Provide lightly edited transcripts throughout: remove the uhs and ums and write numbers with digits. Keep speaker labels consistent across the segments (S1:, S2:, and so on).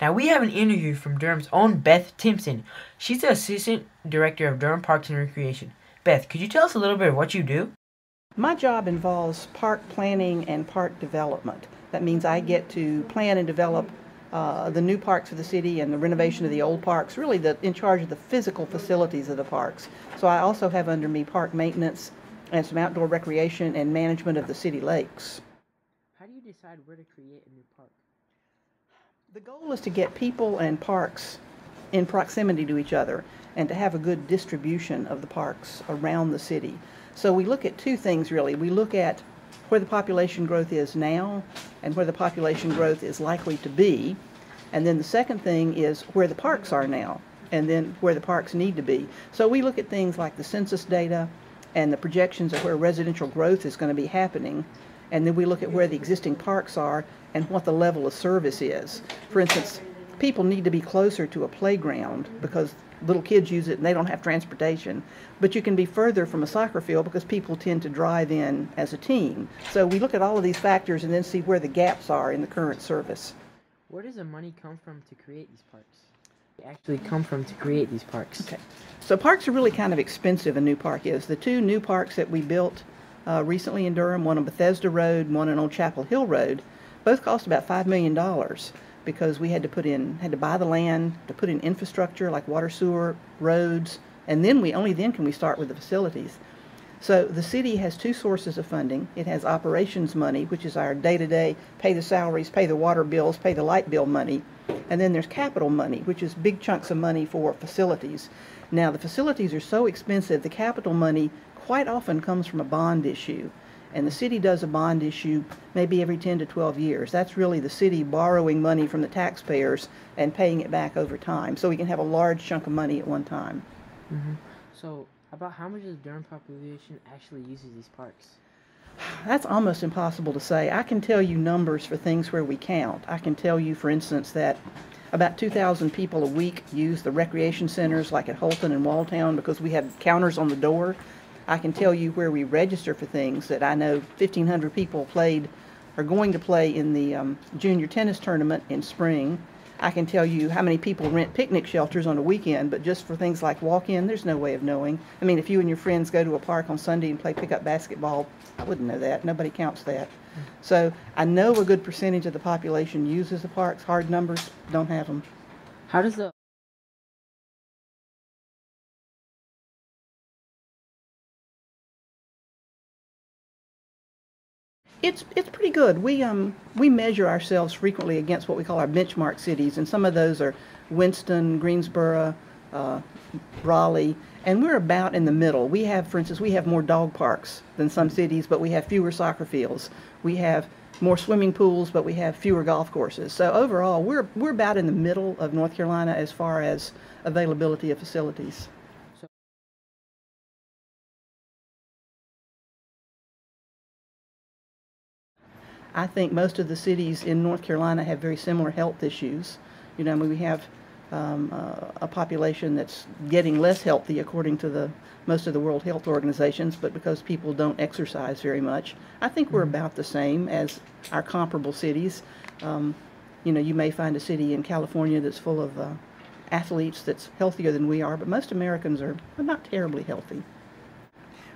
S1: Now we have an interview from Durham's own Beth Timson. She's the Assistant Director of Durham Parks and Recreation. Beth, could you tell us a little bit of what you do?
S2: My job involves park planning and park development. That means I get to plan and develop the new parks for the city and the renovation of the old parks, really in charge of the physical facilities of the parks. So I also have under me park maintenance and some outdoor recreation and management of the city lakes.
S1: How do you decide where to create a new park?
S2: The goal is to get people and parks in proximity to each other and to have a good distribution of the parks around the city. So we look at two things really. We look at where the population growth is now and where the population growth is likely to be. And then the second thing is where the parks are now and then where the parks need to be. So we look at things like the census data and the projections of where residential growth is going to be happening. And then we look at where the existing parks are and what the level of service is. For instance, people need to be closer to a playground because little kids use it and they don't have transportation. But you can be further from a soccer field because people tend to drive in as a team. So we look at all of these factors and then see where the gaps are in the current service.
S1: Where does the money come from to create these parks? Actually come from to create these parks?
S2: Okay. So parks are really kind of expensive, a new park is. The two new parks that we built recently in Durham, one on Bethesda Road, one on Old Chapel Hill Road, both cost about $5 million. Because we had to buy the land to put in infrastructure like water, sewer, roads, and then only then can we start with the facilities. So the city has two sources of funding. It has operations money, which is our day-to-day, pay the salaries, pay the water bills, pay the light bill money. And then there's capital money, which is big chunks of money for facilities. Now the facilities are so expensive, the capital money quite often comes from a bond issue. And the city does a bond issue maybe every 10 to 12 years. That's really the city borrowing money from the taxpayers and paying it back over time. So we can have a large chunk of money at one time.
S1: Mm-hmm. So about how much of the Durham population actually uses these parks?
S2: That's almost impossible to say. I can tell you numbers for things where we count. I can tell you, for instance, that about 2,000 people a week use the recreation centers like at Holton and Walltown because we have counters on the door. I can tell you where we register for things that I know 1,500 people are going to play in the junior tennis tournament in spring. I can tell you how many people rent picnic shelters on a weekend, but just for things like walk-in, there's no way of knowing. I mean, if you and your friends go to a park on Sunday and play pickup basketball, I wouldn't know that. Nobody counts that. So I know a good percentage of the population uses the parks. Hard numbers, don't have them.
S1: How does the
S2: It's pretty good. We measure ourselves frequently against what we call our benchmark cities, and some of those are Winston, Greensboro, Raleigh, and we're about in the middle. We have, for instance, we have more dog parks than some cities, but we have fewer soccer fields. We have more swimming pools, but we have fewer golf courses. So overall, we're about in the middle of North Carolina as far as availability of facilities. I think most of the cities in North Carolina have very similar health issues. You know, I mean, we have a population that's getting less healthy according to most of the World Health Organizations, but because people don't exercise very much, I think we're about the same as our comparable cities. You know, you may find a city in California that's full of athletes that's healthier than we are, but most Americans are not terribly healthy.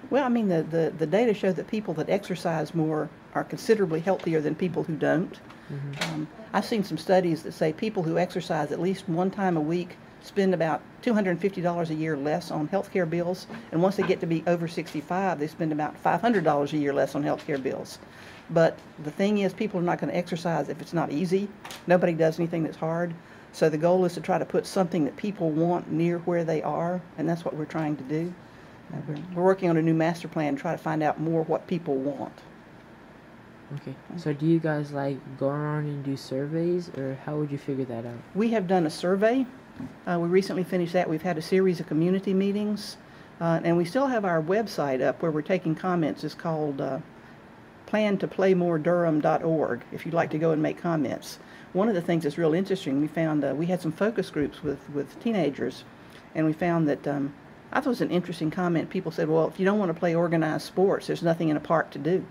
S2: Well, I mean, the data show that people that exercise more are considerably healthier than people who don't.
S1: Mm-hmm.
S2: I've seen some studies that say people who exercise at least one time a week spend about $250 a year less on health care bills, and once they get to be over 65, they spend about $500 a year less on health care bills. But the thing is, people are not going to exercise if it's not easy. Nobody does anything that's hard. So the goal is to try to put something that people want near where they are, and that's what we're trying to do. We're working on a new master plan to try to find out more what people want.
S1: Okay, so do you guys like go around and do surveys, or how would you figure that out?
S2: We have done a survey. We recently finished that. We've had a series of community meetings, and we still have our website up where we're taking comments. It's called plantoplaymoredurham.org if you'd like to go and make comments. One of the things that's real interesting, we found we had some focus groups with teenagers, and we found that I thought it was an interesting comment. People said, well, if you don't want to play organized sports, there's nothing in a park to do.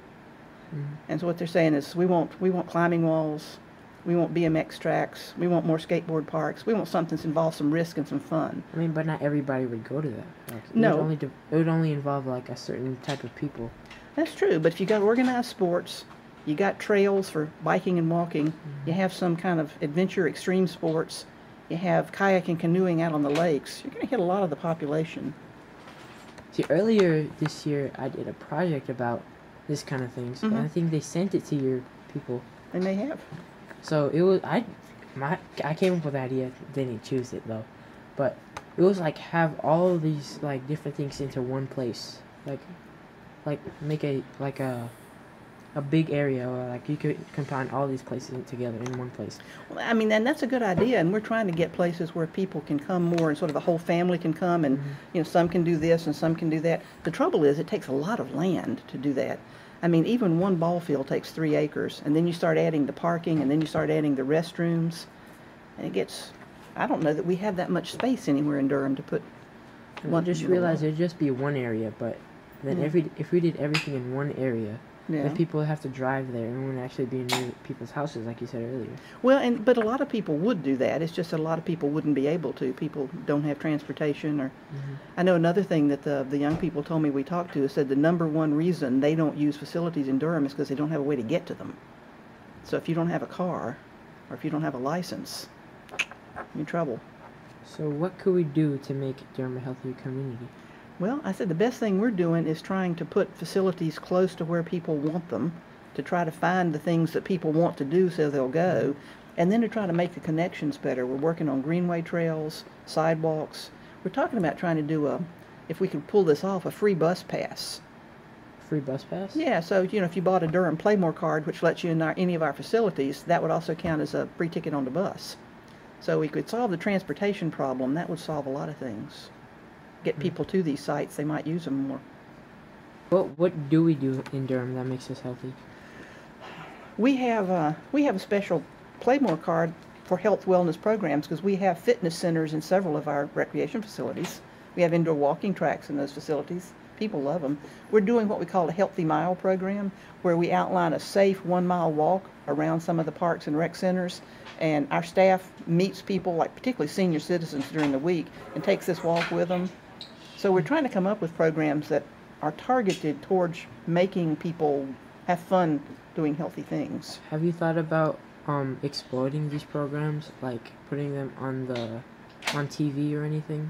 S2: Mm-hmm. And so what they're saying is we want climbing walls, We want BMX tracks. We want more skateboard parks. We want something that involves some risk and some fun.
S1: I mean, but not everybody would go to that. Like,
S2: No.
S1: It would only involve like a certain type of people.
S2: That's true, but if you got organized sports, you got trails for biking and walking, you have some kind of adventure extreme sports, you have kayaking, canoeing out on the lakes, you're going to hit a lot of the population.
S1: See, earlier this year, I did a project about this kind of things, and I think they sent it to your people.
S2: They may have.
S1: So it was I came up with the idea. Didn't choose it though, but it was like have all these like different things into one place, like make a big area, or like you could combine all these places together in one place.
S2: Well, I mean, and that's a good idea, and we're trying to get places where people can come more, and sort of the whole family can come, and you know, some can do this and some can do that. The trouble is, it takes a lot of land to do that. I mean, even one ball field takes 3 acres, and then you start adding the parking, and then you start adding the restrooms, and it gets, I don't know that we have that much space anywhere in Durham to put
S1: one. Just realize there'd just be one area, but then if we did everything in one area, then people have to drive there and wouldn't actually be near people's houses, like you said earlier.
S2: Well, but a lot of people would do that. It's just that a lot of people wouldn't be able to. People don't have transportation, or I know another thing that the young people told me we talked to said the #1 reason they don't use facilities in Durham is because they don't have a way to get to them. So if you don't have a car, or if you don't have a license, you're in trouble.
S1: So what could we do to make Durham a healthier community?
S2: Well, I said the best thing we're doing is trying to put facilities close to where people want them, to try to find the things that people want to do so they'll go, and then to try to make the connections better. We're working on greenway trails, sidewalks. We're talking about trying to do if we could pull this off, a free bus pass.
S1: Free bus pass?
S2: Yeah, so, you know, if you bought a Durham Playmore card, which lets you in any of our facilities, that would also count as a free ticket on the bus. So we could solve the transportation problem. That would solve a lot of things. Get people to these sites, they might use them more.
S1: What do we do in Durham that makes us healthy?
S2: We have a special Playmore card for health wellness programs because we have fitness centers in several of our recreation facilities. We have indoor walking tracks in those facilities. People love them. We're doing what we call a Healthy Mile program, where we outline a safe 1-mile walk around some of the parks and rec centers, and our staff meets people, like particularly senior citizens, during the week and takes this walk with them. So we're trying to come up with programs that are targeted towards making people have fun doing healthy things.
S1: Have you thought about exploiting these programs, like putting them on TV or anything,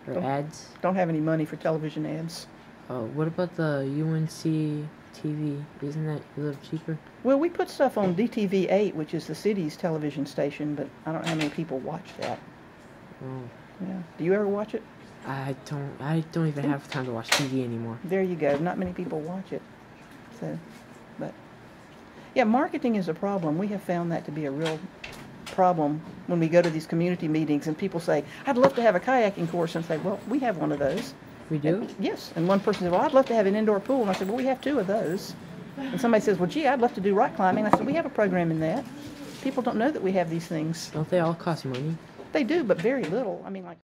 S1: or ads?
S2: Don't have any money for television ads.
S1: What about the UNC TV? Isn't that a little cheaper?
S2: Well, we put stuff on DTV8, which is the city's television station, but I don't know how many people watch that.
S1: Oh.
S2: Yeah. Do you ever watch it?
S1: I don't even have time to watch TV anymore.
S2: There you go. Not many people watch it. So, but yeah, marketing is a problem. We have found that to be a real problem when we go to these community meetings and people say, "I'd love to have a kayaking course," and I say, "Well, we have one of those."
S1: We do?
S2: Yes. And one person said, "Well, I'd love to have an indoor pool," and I said, "Well, we have 2 of those." And somebody says, "Well, gee, I'd love to do rock climbing." I said, "We have a program in that." People don't know that we have these things.
S1: Don't they all cost money?
S2: They do, but very little. I mean, like